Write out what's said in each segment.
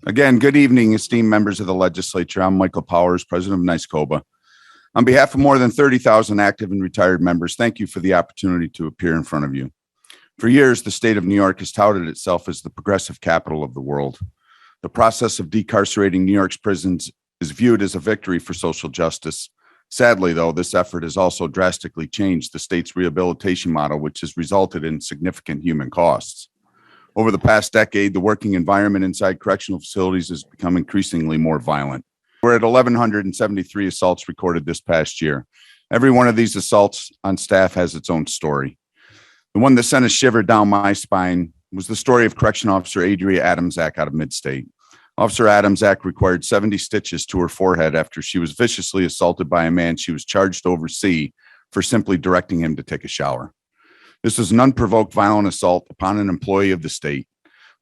Again, good evening, esteemed members of the legislature. I'm Michael Powers, president of NYSCOPBA. On behalf of more than 30,000 active and retired members, thank you for the opportunity to appear in front of you. For years, the state of New York has touted itself as the progressive capital of the world. The process of decarcerating New York's prisons is viewed as a victory for social justice. Sadly, though, this effort has also drastically changed the state's rehabilitation model, which has resulted in significant human costs. Over the past decade, the working environment inside correctional facilities has become increasingly more violent. We're at 1,173 assaults recorded this past year. Every one of these assaults on staff has its own story. The one that sent a shiver down my spine was the story of Correction Officer Adria Adamczak out of Midstate. Officer Adamczak required 70 stitches to her forehead after she was viciously assaulted by a man she was charged to oversee for simply directing him to take a shower. This is an unprovoked violent assault upon an employee of the state.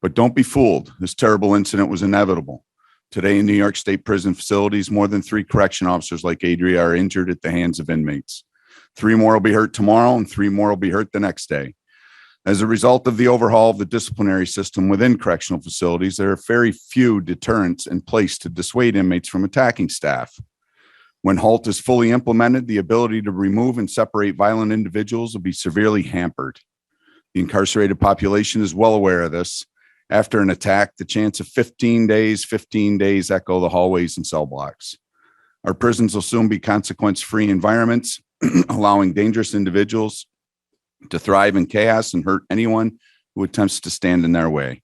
But don't be fooled. This terrible incident was inevitable. Today in New York State prison facilities, more than 3 correction officers like Adria are injured at the hands of inmates. 3 more will be hurt tomorrow, and 3 more will be hurt the next day. As a result of the overhaul of the disciplinary system within correctional facilities, there are very few deterrents in place to dissuade inmates from attacking staff. When HALT is fully implemented, the ability to remove and separate violent individuals will be severely hampered. The incarcerated population is well aware of this. After an attack, the chance of 15 days echo the hallways and cell blocks. Our prisons will soon be consequence-free environments, allowing dangerous individuals to thrive in chaos and hurt anyone who attempts to stand in their way.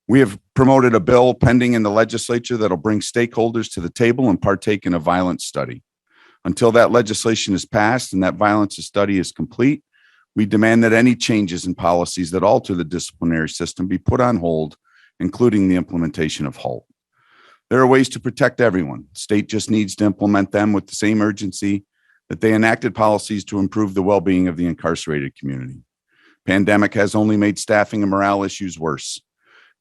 We have promoted a bill pending in the legislature that'll bring stakeholders to the table and partake in a violence study. Until that legislation is passed and that violence study is complete, we demand that any changes in policies that alter the disciplinary system be put on hold, including the implementation of HALT. There are ways to protect everyone. The state just needs to implement them with the same urgency that they enacted policies to improve the well-being of the incarcerated community. Pandemic has only made staffing and morale issues worse.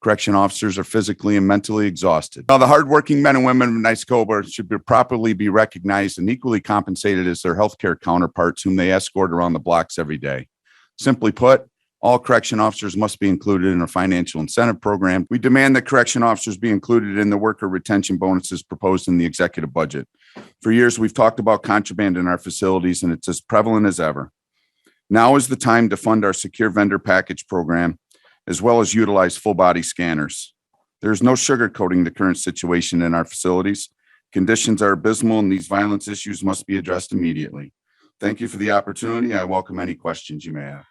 Correction officers are physically and mentally exhausted. Now, the hardworking men and women of NYSCOPBA should properly be recognized and equally compensated as their healthcare counterparts whom they escort around the blocks every day. Simply put, all correction officers must be included in a financial incentive program. We demand that correction officers be included in the worker retention bonuses proposed in the executive budget. For years, we've talked about contraband in our facilities, and it's as prevalent as ever. Now is the time to fund our secure vendor package program, as well as utilize full body scanners. There's no sugarcoating the current situation in our facilities. Conditions are abysmal, and these violence issues must be addressed immediately. Thank you for the opportunity. I welcome any questions you may have.